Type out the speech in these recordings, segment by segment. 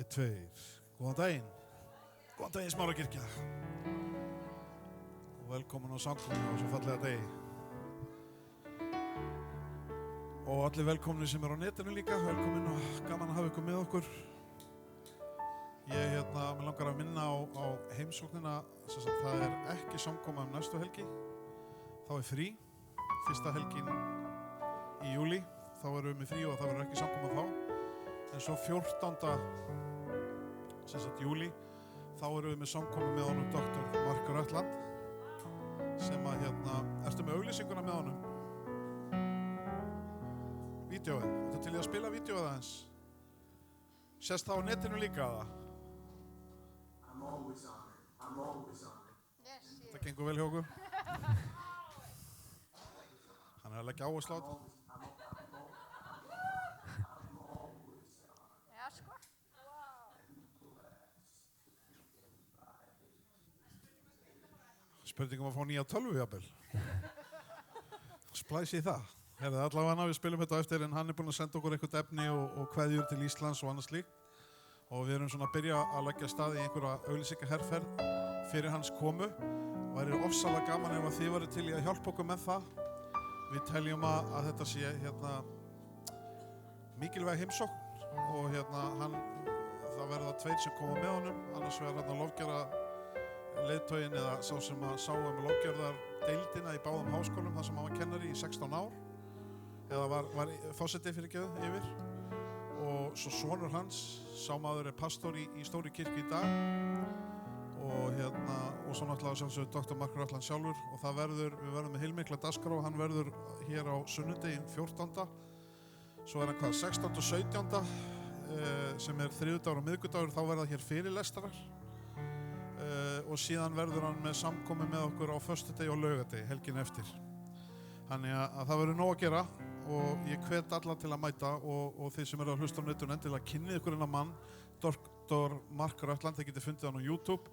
Tveir. Góðan daginn. Góðan daginn Smárakirkja. Og velkomin á samkomu á svo fallega degi. Og allir velkomni sem á netinu líka. Velkomin og gaman að hafa ykkur með okkur. Ég mig langar að minna á heimsóknina. Það ekki samkoma næstu helgi. Þá frí. Fyrsta helgin í júli. Þá erum við með frí og það verður ekki samkoma þá. En svo 14. Júli, þá erum við með samkomu með honum Dr. Mark Röttland sem að ertu með auglýsinguna með honum? Vídeóið, ertu til í að spila vídeóið aðeins? Sést það á netinu líka það? I'm always on it. Yes, það gengur vel hjá okkur? Hann að leggja áherslu á þetta. Spurningum að fá nýja tölvu jafnvel. Splæsi í það. Allavega við spilum þetta eftir en hann búinn að senda okkur eitthvað efni og kveðjur til Íslands og annað slíkt. Og við erum svona að byrja að leggja stað í einhverja auglýsingaherferð fyrir hans komu. Væri ofsalega gaman ef þið væri til í að hjálpa okkur með það. Við teljum að þetta sé mikilvæg heimsókn og það verða tveir sem koma með honum. Annars verður lofgjara leiðtoginn eða sá sem að sá lofgjörðar deildina í báðum háskólum þar sem hann var kennari í 16 ár eða var forseti fyrirgefðu yfir og svo sonur hans sá maður pastor í Stóri kirkju í dag og svo náttúrulega sjálfsögðu Dr. Mark Röttland sjálfur og við verðum með heilmikla dagskrá og hann verður hér á sunnudeginn 14. Svo hann 16. og 17. Sem þriðjudagur og miðvikudagur þá verða hér fyrirlestarar og síðan verður hann með samkomu með okkur á föstudegi og laugardegi helgin eftir. Þannig að það verður nóg að gera og ég hvet alla til að mæta og þeir sem eru að hlusta á netinu endilega kynnið ykkur innan mann, Dr. Mark Röttland, þeir getið fundið hann á YouTube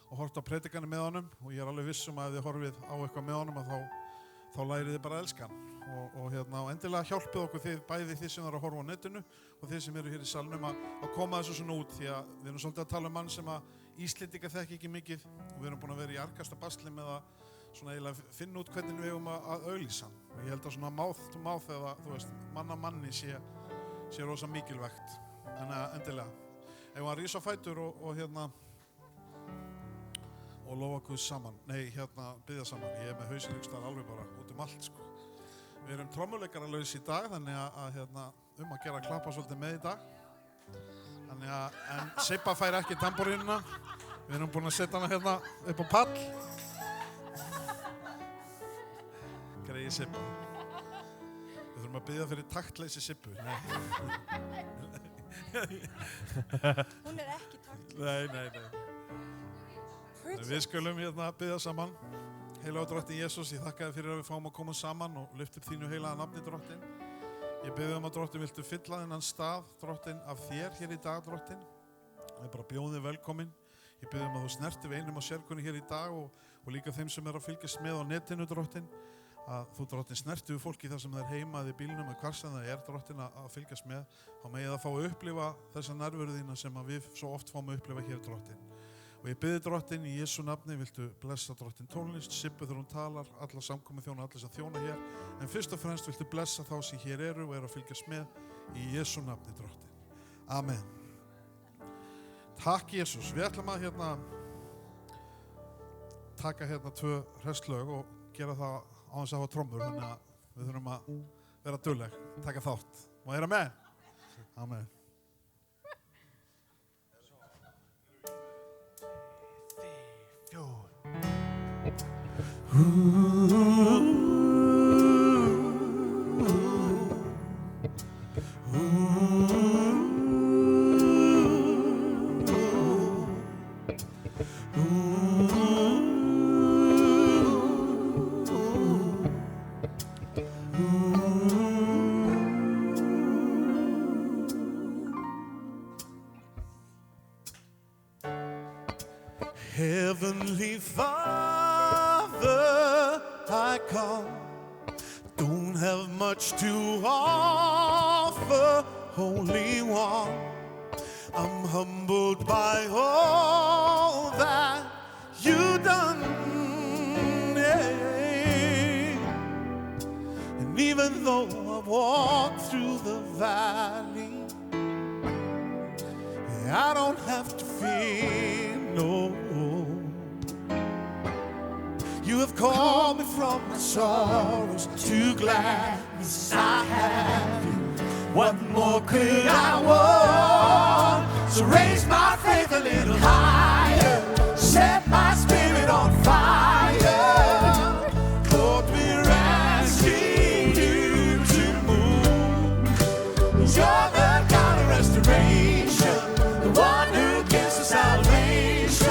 og hort á predikanir með honum og ég alveg viss að ef þið horfið á eitthvað með honum að þá lærið þið bara að elska hann og endilega hjálpið okkur bæði þið sem eru að horfa á netinu og þið sem eru hér í salnum að koma þessu svona út því að við erum svolítið að tala mann sem að Íslendingar þekki ekki mikið og við erum búin að vera í argasta basli með að svona eiginlega finna út hvernig við eigum að auglýsa hann og ég held að svona mouth to mouth eða þú veist manna manni sé rosa mikilvægt þannig að endilega ef hann rís á fætur og lofa Guð saman biðja saman ég með hausinn ykkur staðar alveg bara út allt sko við erum trommuleikaralaus í dag þannig að að gera að klappa svolítið með í dag þannig að en Sibba fær ekki tamborínuna við erum búin að setja hana upp á pall greiði Sibba við þurfum að biðja fyrir taktleysi Sibbu hún ekki taktlaus nei við skulum biðja saman heilagur drottinn Jesús ég þakka þér fyrir að við fáum að koma saman og lyfta upp þínu heilaga nafni drottinn ég biðja að drottinn viltu fylla þennan stað drottinn af þér hér í dag drottinn ég bara bjóði velkomin ég biðja að þú snerti við einum á sérkunni hér í dag og líka þeim sem að fylgjast með á netinu drottinn að þú drottinn snerti við fólki þar sem það heimaði í bílnum eða hvar sem það drottinn að fylgjast með þá megi það fá að upplifa þessa nærveru þína sem að við svo oft fáum að upplifa hér drottinn og ég biðja drottinn í Jesú nafni viltu blessa drottinn tónlist Sibbu þegar hún talar alla samkomu þjóna allir sem þjóna hér en fyrst og fremst viltu blessa þá sem hér eru og að fylgjast með í Jesú nafni drottinn Amen Takk Jesús við ætlum að taka 2 hresslög og gera það á þess að hafa trommur þannig að við þurfum að vera dugleg taka þátt og heyra með Amen Heavenly Father, I come, don't have much to offer, Holy One, I'm humbled by all that you've done. Yeah. And even though I walk through the valley, I don't have to fear, no. You have called me from my sorrows to gladness. I have you. What more could I want? So raise my faith a little higher, set my spirit on fire. Lord, we're asking you to move. You're the God of restoration, the one who gives us salvation.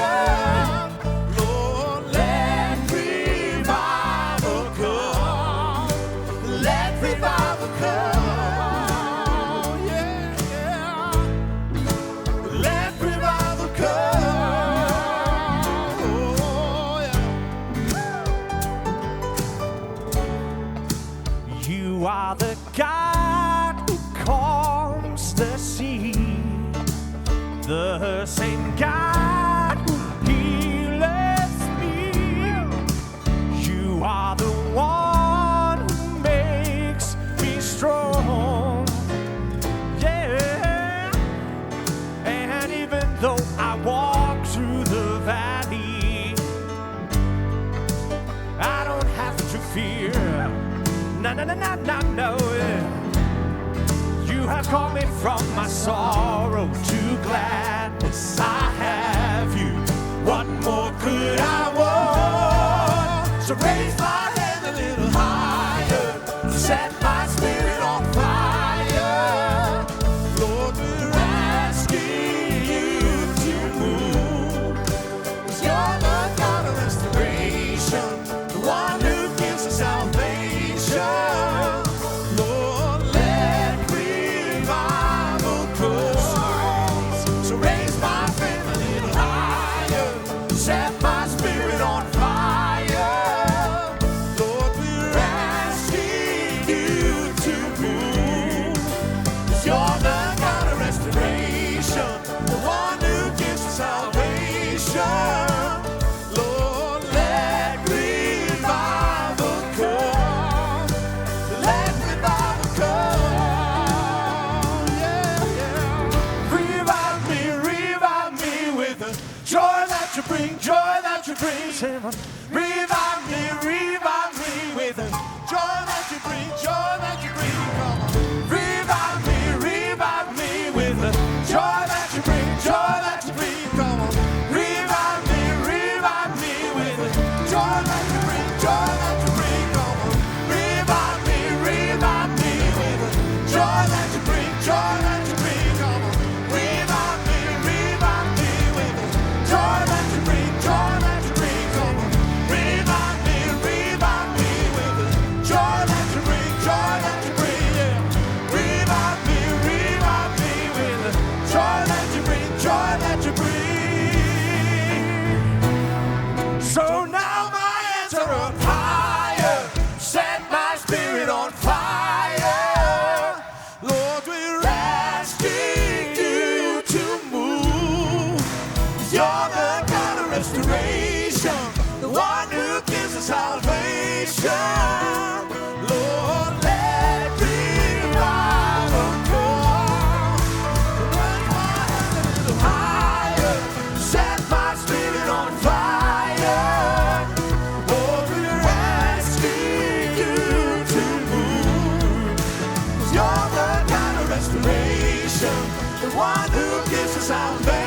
Lord, let revival come. Let revival come. You are the God who calms the sea, the same God who heals me. You are the one who makes me strong. Yeah. And even though I walk through the valley, I don't have to fear. No, no, no, no, no, no. You have called me from my sorrow to gladness. I have you. What more could I want? So raise my hand a little higher, set my spirit on fire. Lord, we're asking you to move. 'Cause you're the God of restoration, the one who gives us salvation. Lord, let revival come. So raise my faith a little higher, set my spirit on fire. Lord, we're asking you to move. 'Cause you're the God of restoration, the one who gives us salvation. Lord, let revival come. Let revival come. Yeah, yeah. Revive me with the joy that you bring, joy that you bring. Revive me with the joy that you bring, joy that you bring. Come on. Revive me with the joy that you bring, joy that you bring. Come on. Revive me with the joy that you bring, joy that you bring. Come on. Revive me with the joy that you bring, joy that you bring. Come on. Revive me with the joy that you bring, joy that you bring. Come on. Revive me with the joy that you bring, joy that you bring. Yeah. Revive me with the joy that you bring, joy that you bring. So now my hands are on fire, set my spirit on fire. Lord, we're asking you to move. You're the God of restoration, the one who gives us salvation. Lord, let revival come. Raise my hand a little higher, set my spirit on fire. Lord, we're asking you to move. 'Cause you're the God of restoration, the one who gives us salvation.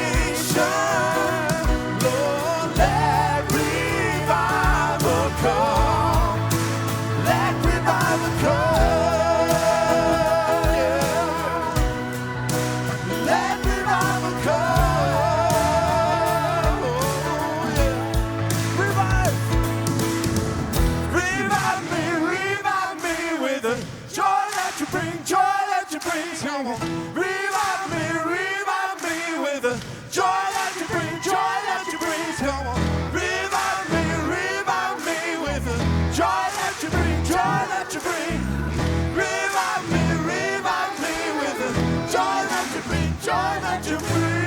Lord, let revival come. Let revival come. Yeah. Let revival come. Oh, yeah. Revive me with the joy that you bring, joy that you bring. Come on. Revive me with the joy that you bring, joy that you bring. Come on. Revive me with the joy that you bring, joy that you bring. Revive me with the joy that you bring, joy that you bring.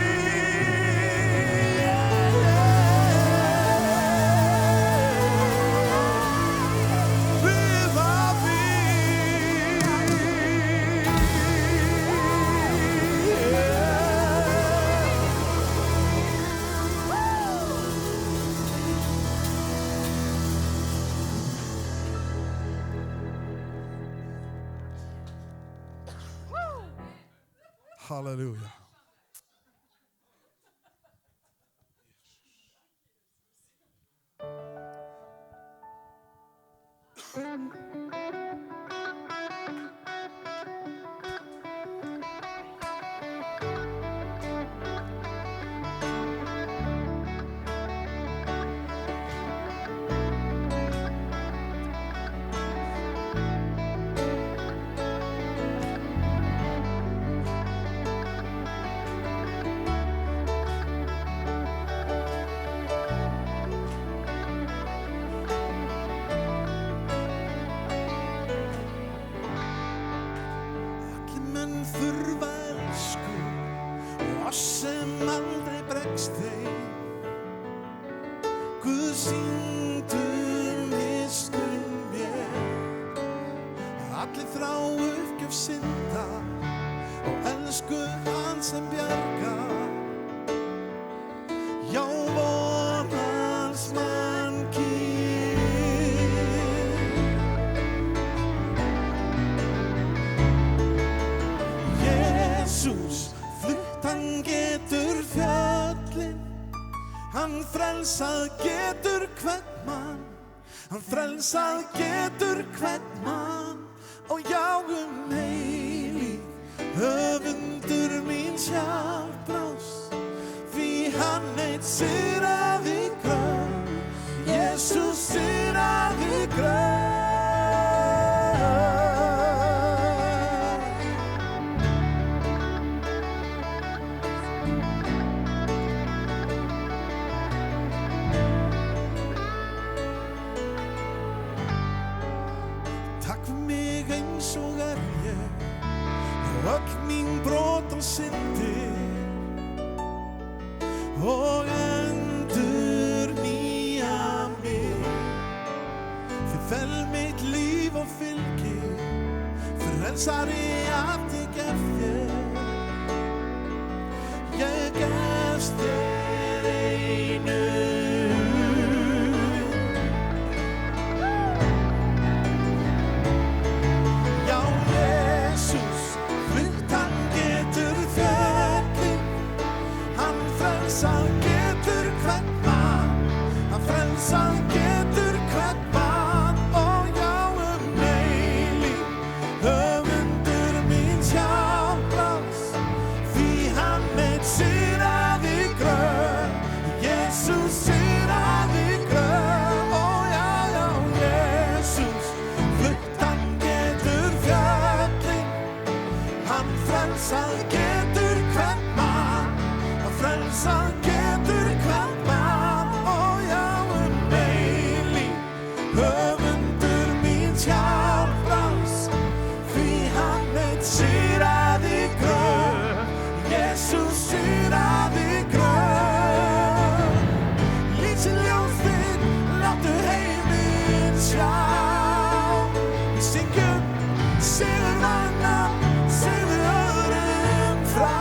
Halleluja. Frelsað getur hvern mann, hann frelsað getur hvern mann, og já eilíf, höfundur míns hjálpráss, því hann einn sigraði gröf, Jesús sigraði gröf. Og endur nýja mig, þið fel mitt líf og fylgi, frelsari að þig gef þér. Ég gefst þér einu. Já, Jesús, flutt hann getur þökkin, hann frelsað getur hvern mann, hann frelsað getur hvern mann, og já eilíf, höfundur míns hjálpráss, því hann einn sigraði gröf, Jesús sigraði gröf, og já, Jesús, flutt hann getur fjöllin, hann frelsað getur hvern mann, frelsað getur hvern mann, og já eilíf, höfundur míns hjálpráss, því hann einn sigraði gröf, Jesús sigraði gröf. Lýsin ljós þitt, láttu heiminn sjá, við syngjum sigurvagna, segðu öðrum frá.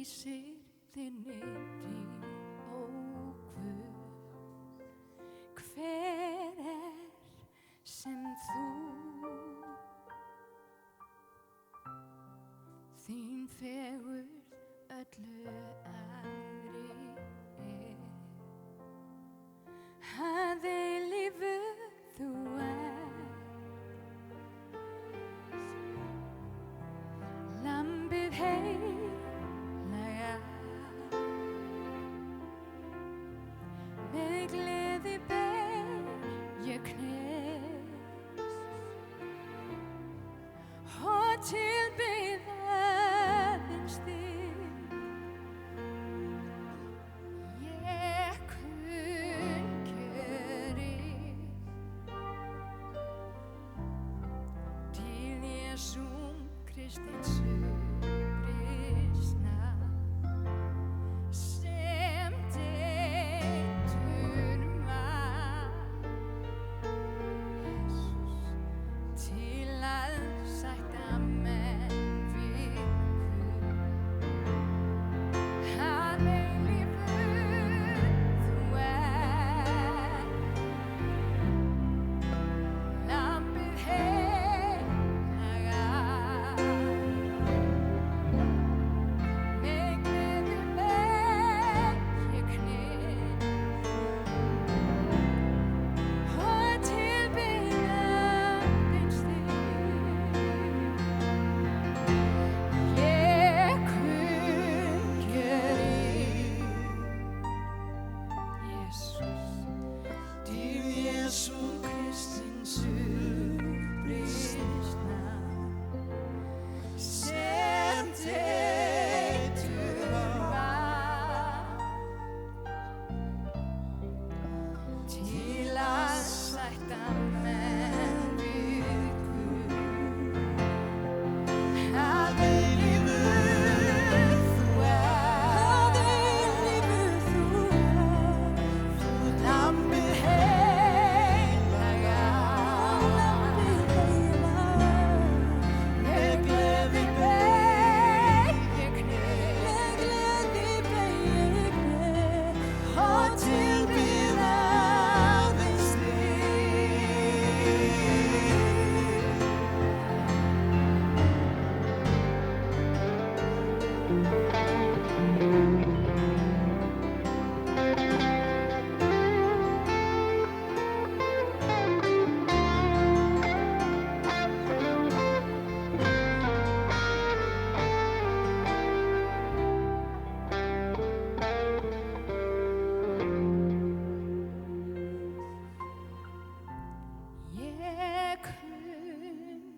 lýsir þinni dýr, ó Guð. Hver sem þú, þín fegurð öllu aðri að eilífu þú lambið heilaga, með gleði ber ég knés og tilbyð aðeins þig. Ég kunngjöri til Jesú Kristins uppreisna, sem deyddur var, til að sætta menn við Guð. Að eilífu þú lambið heilaga, með gleði ber ég knés og tilbyð aðeins þig. Ég kunngjöri Jesús, til Jesú Kristins uppreisna, sem deyddur var, til að sætta menn við Guð. Að eilífu þú lambið heilaga, með gleði ber ég knés og tilbyð aðeins Ég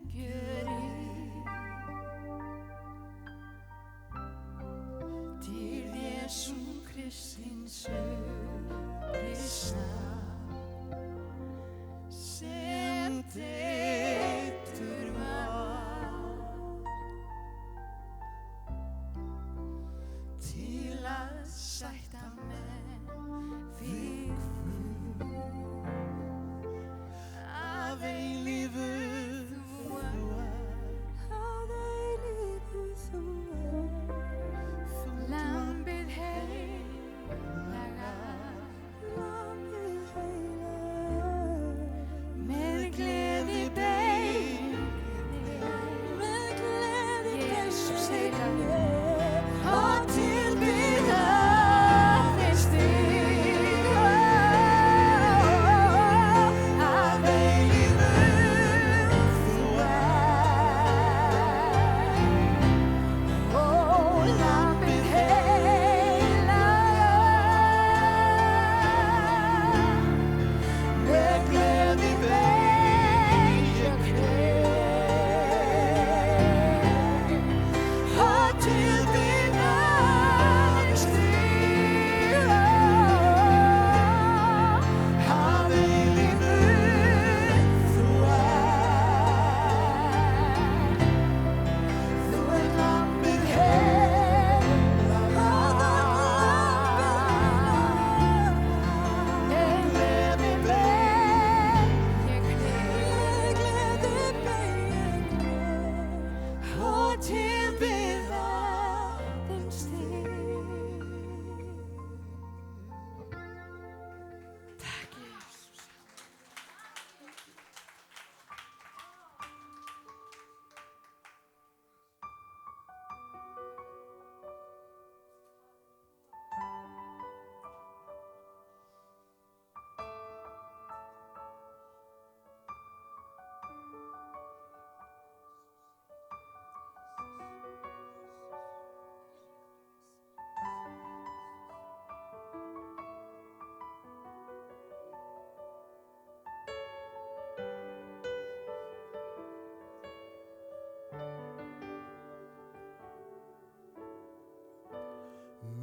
kunngjöri til Jesú Kristins uppreisna, sem deyddur var, til að sætta menn við Guð. Að eilífu þú lambið heilaga,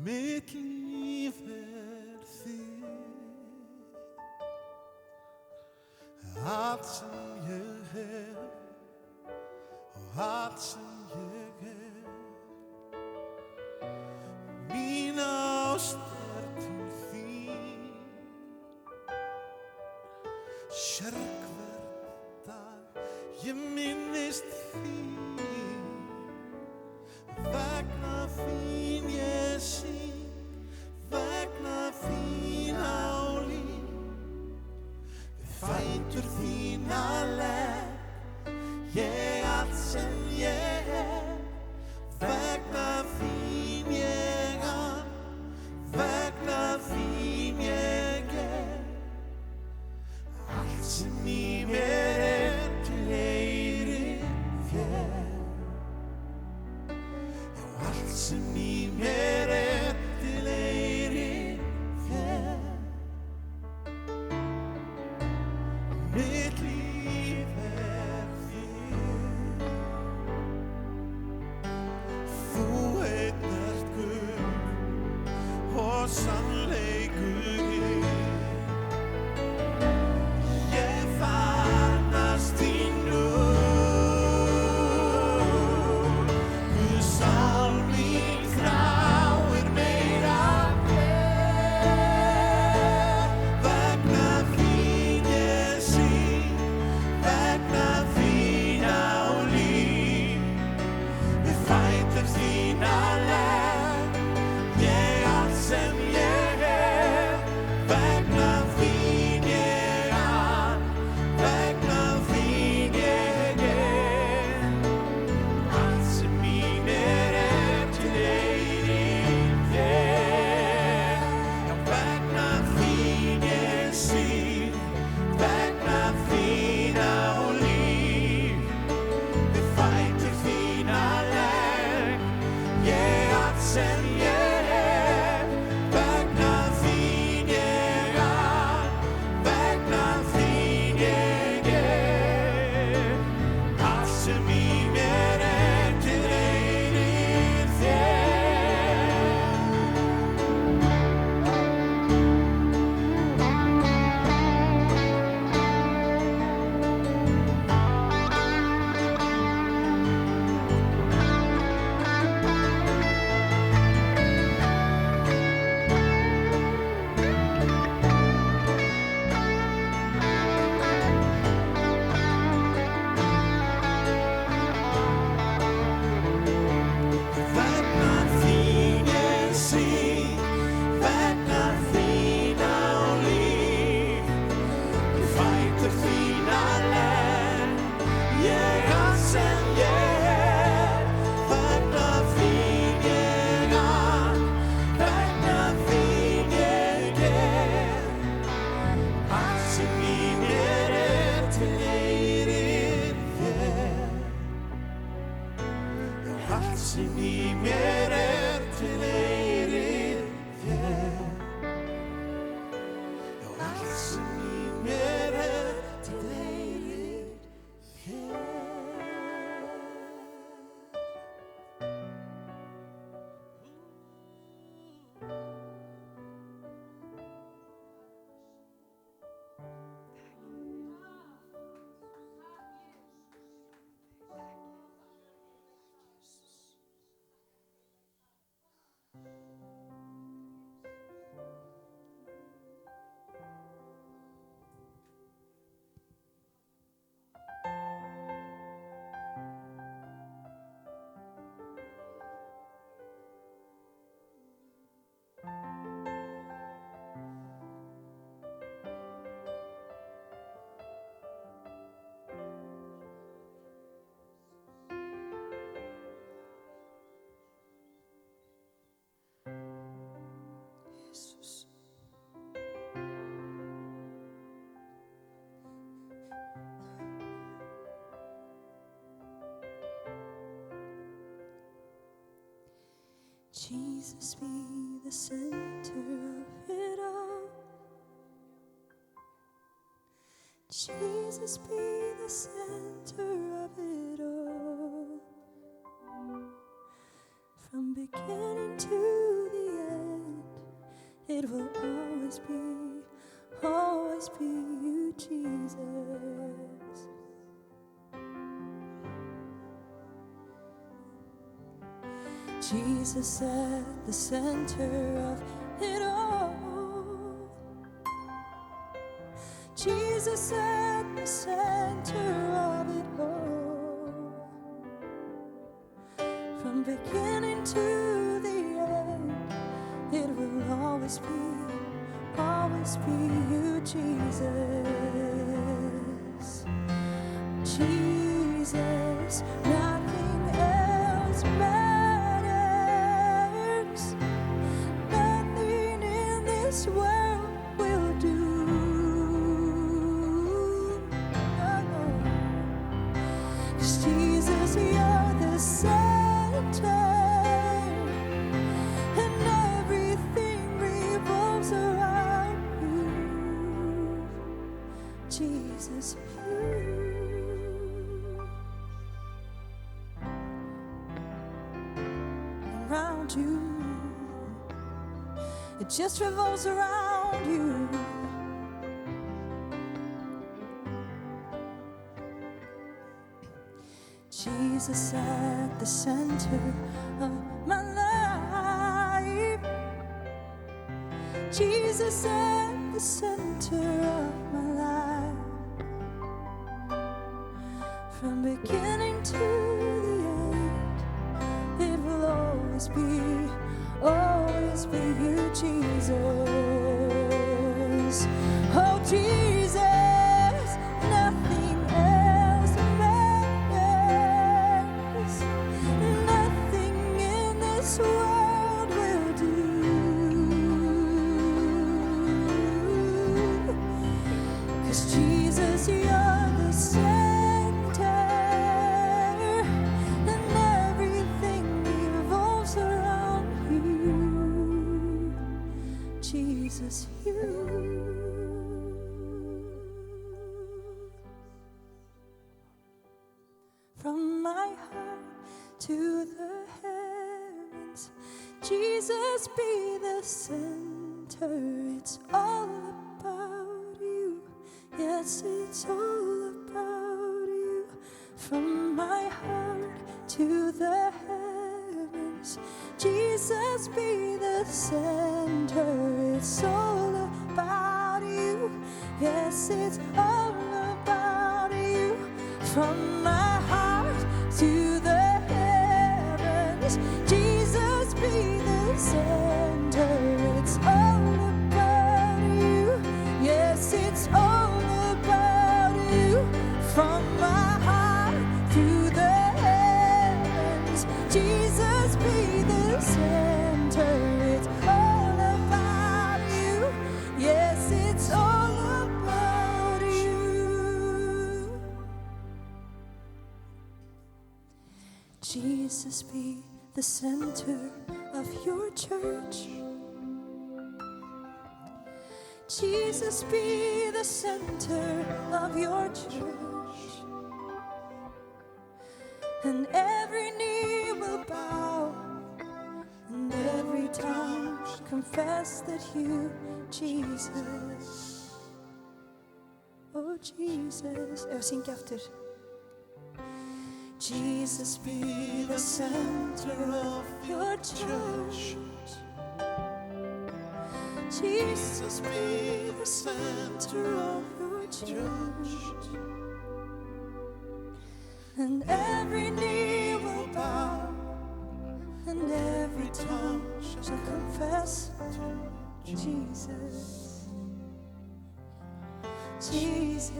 Mitt líf þitt, allt sem ég hef og allt sem ég mín ást til þín. Sérhvern dag ég minnist þín, vegna þín ég syng, vegna þín á líf. Við fætur þína legg ég allt sem ég hef, vegna þín ég vegna þín ég allt sem í mér til eyrir þér. Já, allt sem í mér til eyrir þér. Mitt líf þitt, þú einn ert Guð og sannleikurinn. Ég þarfnast þín nú, Guð sál mín þráir meira þér. Vegna þín ég syng, vegna þín á líf. Við fætur þína legg ég allt sem ég hef, vegna þín ég vegna þín ég allt sem mín til eyrir þér. Já, vegna þín ég syng, vegna þín á líf. Við fætur þína legg ég allt sem ég hef, vegna þín ég vegna þín ég allt sem í mér til eyrir þér. Vegna þín ég syng, vegna þín á líf. Við fætur þína legg ég allt sem ég hef, vegna þín ég vegna þín ég allt sem í mér til eyrir þér. Já, allt sem í mér til eyrir þér. Já, allt sem í mér til eyrir þér. Jesus. Jesus, be the center of it all. Jesus, be the center of it all. From beginning to the it will always be you, Jesus. Jesus at the center of it all. Jesus at the center of it all. From beginning to the end, it will always be you, Jesus. Jesus, nothing else matters. Nothing in this world will do. No. 'Cause Jesus, you're the center. Jesus, you. Around you, it just revolves around you. Jesus at the center of my life. Jesus at the center of my life. From beginning to the end, it will always be you, Jesus. Oh, Jesus, nothing else matters. Nothing in this world will do. 'Cause Jesus, you're the center. Jesus, you. From my heart to the heavens, Jesus be the center. It's all about you. Yes, it's all about you. From my heart to the heavens, Jesus be the center. It's all about you. Yes, it's all about you. From my heart to the heavens, Jesus be the center. It's all about you. Yes, it's all about you. From my heart to the heavens, Jesus be the center. It's all about you. Yes, it's all about you. Jesus be the center of your church. Jesus be the center of your church. And every knee will bow, and every tongue confess that you, Jesus. Oh, Jesus. Jag synger efter. Jesus be the center of your church. Jesus be the center of your church. And every knee will bow, and every tongue shall confess Jesus. Jesus,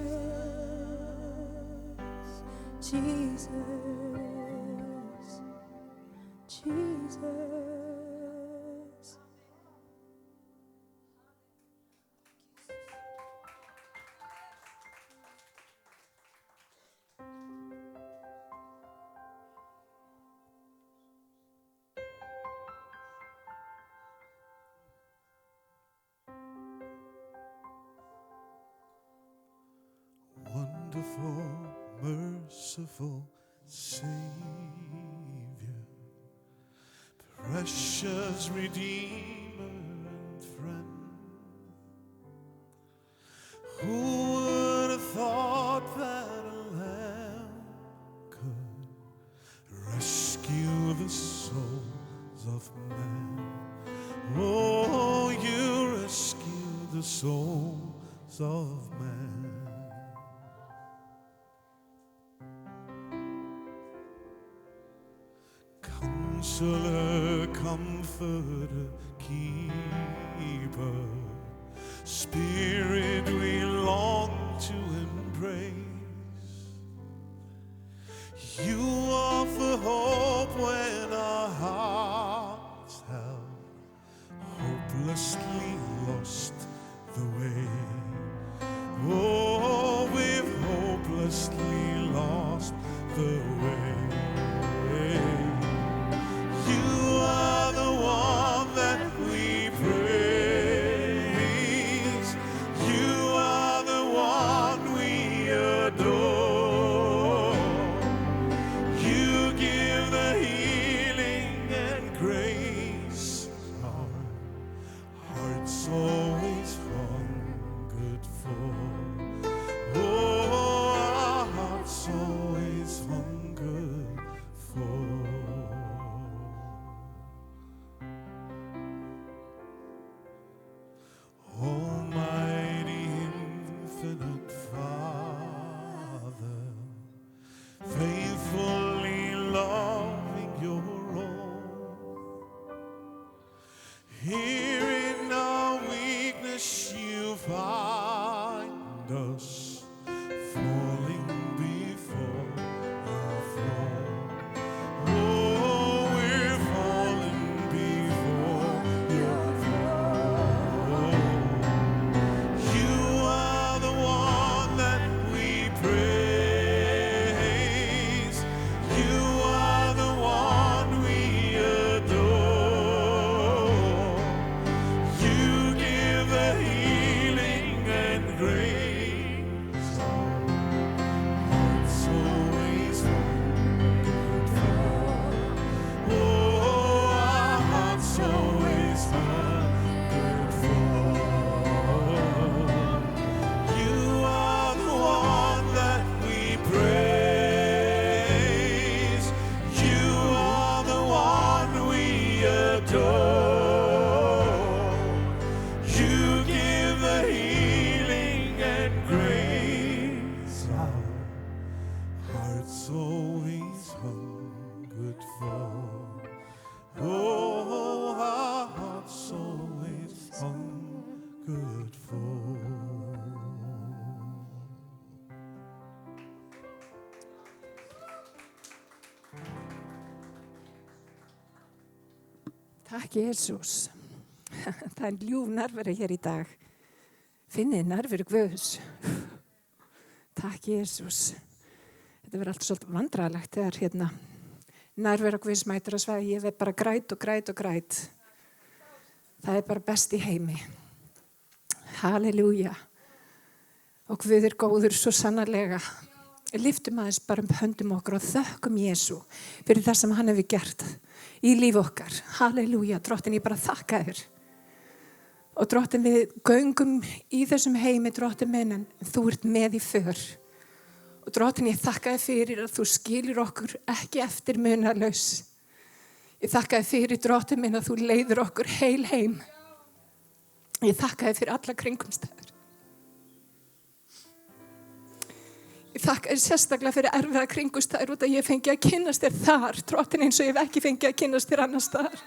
Jesus, Jesus. Wonderful, merciful Savior, precious Redeemer and friend. man. Oh, you rescue the souls of man. Counselor, comforter, keeper, Spirit we long to embrace. You offer hope when our hearts have hopelessly lost the way. Oh, we've hopelessly lost the way. You are the one that we praise. You are the one we adore. You give the healing and grace our hearts always hungered for. Oh, our hearts always hungered for. Almighty infinite Father, faithfully loving your own. Here in our weakness you find us, falling before your throne. Oh, we're falling before your throne. You are the one that we praise. You are the one we adore. You give the healing and grace. Hearts always hungered for. Oh, our hearts always hungered for. You are the one that we praise. You are the one we adore. You give the healing and grace. Our hearts always hungered for. Oh, our hearts always hungered for. Takk Jesús. Það ljúf nærvera hér í dag. Finnið nærveru Guðs. Takk Jesús. Þetta verður allt svolítið vandræðalegt þegar nærvera Guðs mætir að svæði. Ég verð bara græt og græt og græt. Það er bara best í heimi. Halleluja. Og Guð er góður svo sannarlega. Lyftum aðeins bara höndum okkur og þökkum Jesú fyrir það sem hann hefur gert í líf okkar. Halleluja, Drottinn, ég bara þakka þér. Og Drottinn, við göngum í þessum heimi, Drottinn minn, en þú ert með í för. Og Drottinn, ég þakka þér fyrir að þú skilur okkur ekki eftir munalaus. Ég þakka þér fyrir, Drottinn minn, að þú leiðir okkur heil heim. Ég þakka þér fyrir alla kringumstæður. Ég þakka þér sérstaklega fyrir erfiða kringumstæður út að ég fengi að kynnast þér þar, Drottinn, eins og ég hef ekki fengið að kynnast þér annars staðar.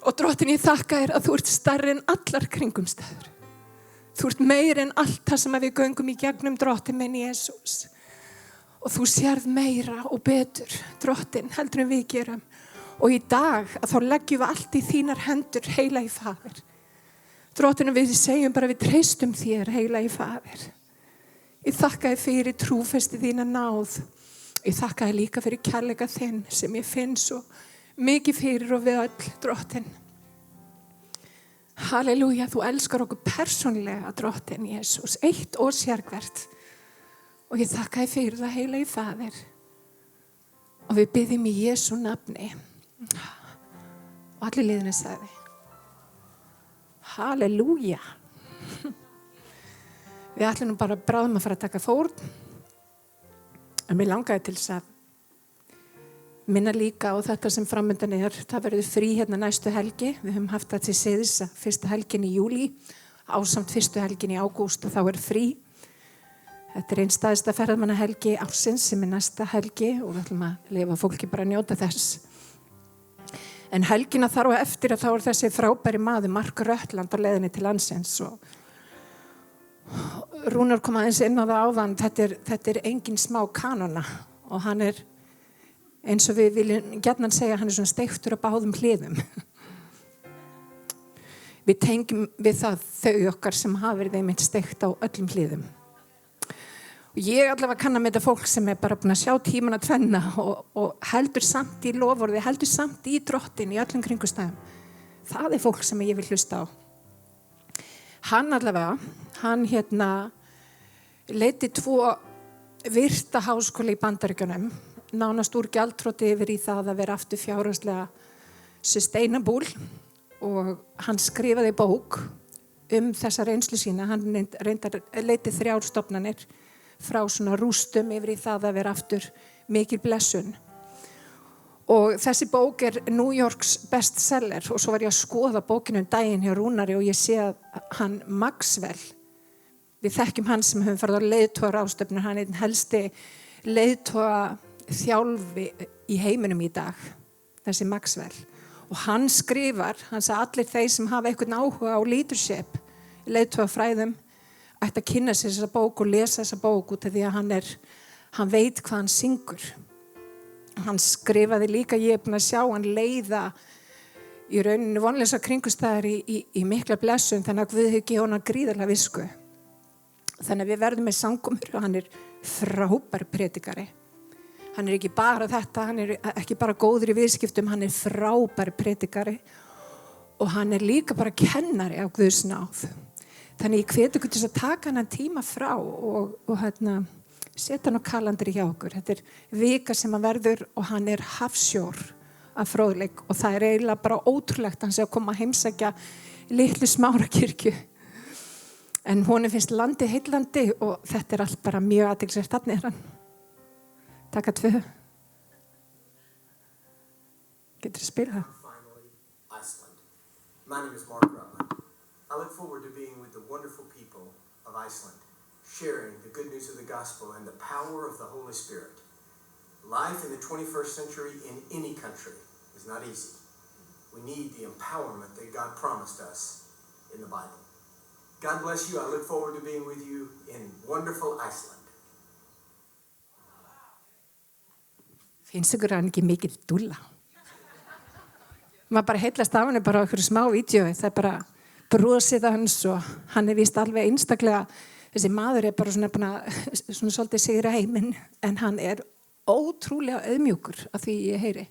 Og Drottinn, ég þakka þér að þú ert stærri en allar kringumstæður. Þú ert meir en allt það sem við göngum í gegnum, Drottinn minn Jesús. Og þú sérð meira og betur, Drottinn, heldur en við gerum. Og í dag að þá leggjum við allt í þínar hendur, heilagi Faðir. Drottinn, við segjum bara við treystum þér, heilagi Faðir. Ég þakka þér fyrir trúfesti þína náð. Ég þakka þér líka fyrir kærleika þinn sem ég finn svo mikið fyrir og við öll, Drottinn. Halleluja, þú elskar okkur persónlega, Drottinn Jesús, eitt og sérhvert. Og ég þakka þér fyrir það, heilagi Faðir. Og við biðjum í Jesú nafni. Og allir liðinni sagði. Halleluja. Við ætlum nú bara bráðum að fara að taka fórn. En mér langaði til þess að minna líka á þetta sem framundan það verður frí hérna næstu helgi, við höfum haft það til siðis fyrsta helgin í júlí, ásamt fyrstu helgin í ágúst og þá frí. Þetta einn stærsta ferðamannahelgi ársins sem næsta helgi og við ætlum að leyfa fólki bara að njóta þess. En helgina þar og eftir að þá þessi frábæri maður Mark Röttland á leiðinni til landsins og Rúnar kom aðeins inn á það áðan, þetta engin smá kanona og hann eins og við viljum gjarnan segja, hann svona steiktur á báðum hliðum. Við tengjum við það þau okkar sem hafa verið einmitt steikt á öllum hliðum. Og ég allavega kann að með þetta fólk sem bara búin að sjá tíman að tvenna og heldur samt í loforði, heldur samt í drottin í öllum kringumstæðum. Það fólk sem ég vil hlusta á. Hann allavega, hann leiddi 2 virta háskóla í Bandaríkjunum, nánast úr gjaldþroti yfir í það að vera aftur fjárhagslega sustainable og hann skrifaði bók þessa reynslu sína. Hann leiddi 3 stofnanir frá svona rústum yfir í það að vera aftur mikil blessun. Og þessi bók New Yorks bestseller og svo var ég að skoða bókinu daginn hjá Rúnari og ég sé að hann Maxwell, við þekkjum hann sem höfum farið á leiðtogaráðstefnur, hann helsti leiðtoga þjálfi í heiminum í dag, þessi Maxwell. Og hann skrifar, hann sagði allir þeir sem hafa einhvern áhuga á leadership, leiðtogafræðum, ætti að kynna sér þessa bók og lesa þessa bók út af því að hann veit hvað hann syngur. Hann skrifaði líka, ég búin að sjá hann leiða í rauninu vonleysa kringumstæður í mikla blessun, þannig að Guð hefur gefið honum gríðarlega visku. Þannig að við verðum með samkomur og hann frábær predikari. Hann ekki bara þetta, hann ekki bara góður í viðskiptum, hann frábær predikari og hann líka bara kennari á Guðs náð. Þannig ég hvet ykkur til að taka hann tíma frá og setja hann á kalendari hjá okkur. Þetta vika sem hann verður og hann hafsjór af fróðleik og það eiginlega bara ótrúlegt hann sé að koma að heimsækja litlu Smárakirkju. En honum finnst landið heillandi og þetta allt bara mjög athyglisvert. Þarna hann. Taka 2. Getur þú spila það? Finally, Iceland. My name is Mark Rutland. I look forward to being with the wonderful people of Iceland, sharing the good news of the gospel and the power of the Holy Spirit. Life in the 21st century in any country is not easy. We need the empowerment that God promised us in the Bible. God bless you. I look forward to being with you in wonderful Iceland. Finnst ykkur hann ekki mikil dúlla? Maður bara heillast af hann bara okkur smá vídeo, það bara brosið hans og hann víst alveg einstaklega, þessi maður bara svona svolítið sigra heiminn, en hann ótrúlega auðmjúkur af því ég heyri.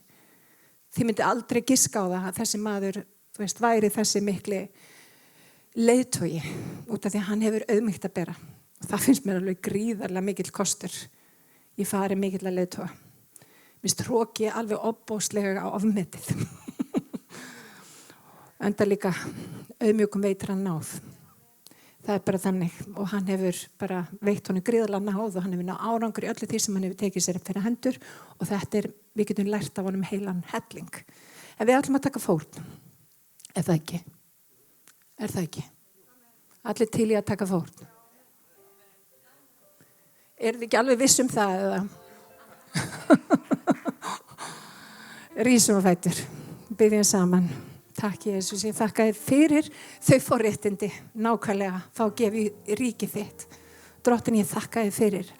Þið myndi aldrei giska á það að þessi maður, þú veist, væri þessi mikli leiðtogi út af því að hann hefur auðmýkt að bera. Og það finnst mér alveg gríðarlega mikill kostur. Ég fari mikill að leiðtoga. Mér stróki alveg ofboðslega á ofmetið. Enda líka auðmjúkum veitir hann náð. Það bara þannig og hann hefur bara veitt honum gríðarlega náð og hann hefur náð árangur í öllu því sem hann hefur tekið sér fyrir hendur og þetta við getum lært af honum heilan helling. En við ætlum að taka fórn. Það ekki? Það ekki? Allir til í að taka fórn. Þið ekki alveg viss það eða? Rísum og fætur. Biðjum saman. Takk Jesús, ég þakka þér fyrir þau forréttindi, nákvæmlega, fá að gefa í ríkið þitt. Drottin, ég þakka þér fyrir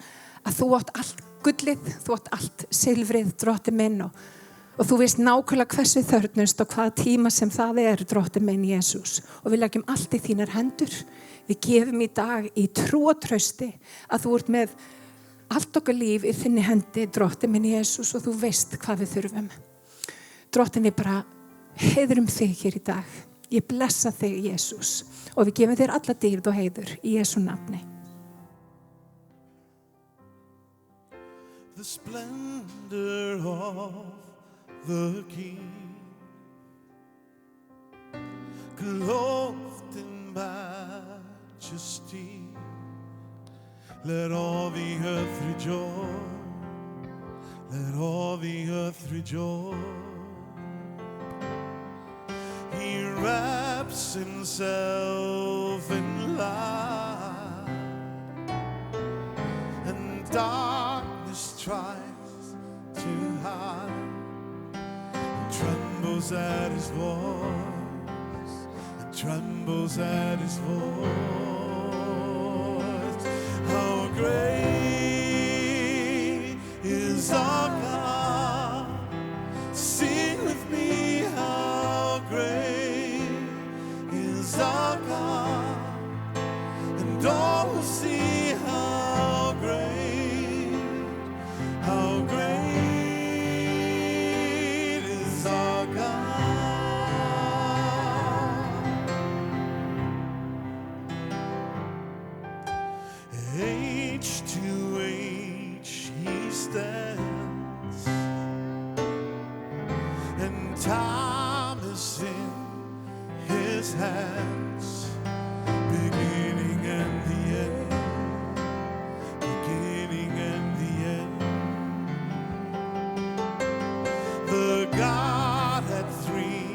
að þú átt allt gullið, þú átt allt silfrið, drottin minn og þú veist nákvæmlega hversu þörfnust og hvaða tíma sem það drottin minn Jesús. Og við leggjum allt í þínar hendur. Við gefum í dag í trú og trausti að þú ert með allt okkar líf í þinni hendi, drottin minn Jesús, og þú veist hvað við þurfum. Drottin, við bara heiðrum þig hér í dag. Ég blessa þig, Jesús, og við gefum þér alla dýrð og heiður í Jesu nafni. The splendor of the King, clothed in majesty, let all the earth rejoice, Let all the earth rejoice. He wraps himself in light, and darkness tries to hide, and trembles at his voice, and trembles at his voice. How great is our God. Sing with me, how great is our God, and all will see how great is our God. Age to age he stands, and time is in his hands, beginning and the end, beginning and the end. The Godhead three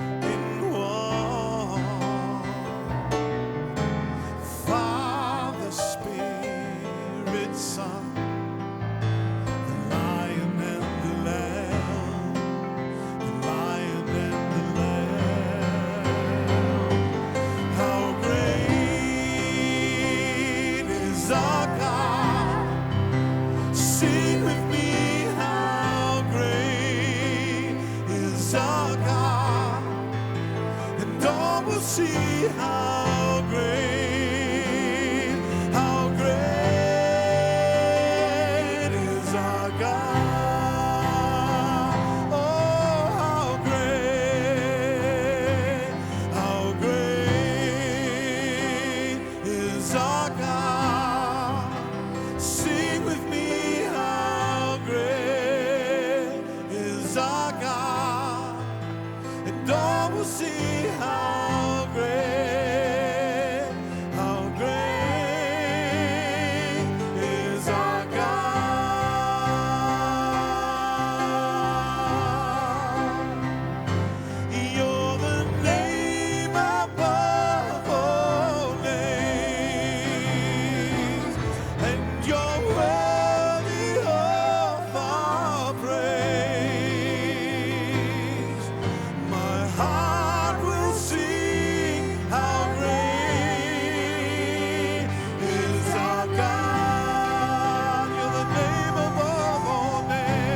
in one, Father, Spirit, Son, the Lion and the Lamb, the Lion and the Lamb. How great is our God. Sing with me, how great is our God, and all will see how great is our God. Oh, how great is our God. Sing with me, how great is our God, and all will see how great is our God. You're the name above all names, and you're worthy of our praise. My heart will sing, how great is our God. You're the name above all names.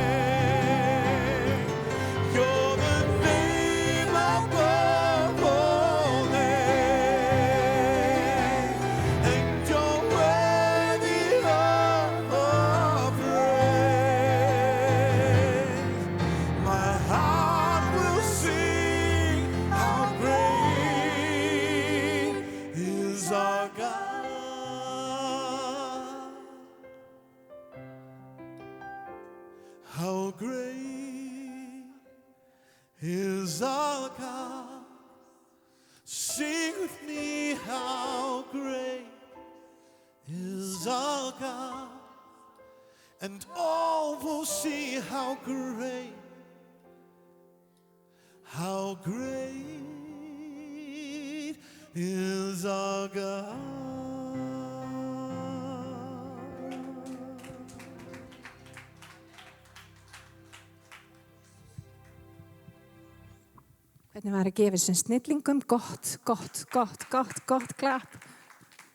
You're the name above all names, and you're worthy of our praise. My heart will sing, how great is our God. How great is our God. Sing with me, how great is our God, and all will see how great is our God. Hvernig var að gefa þessum snillingum gott klapp.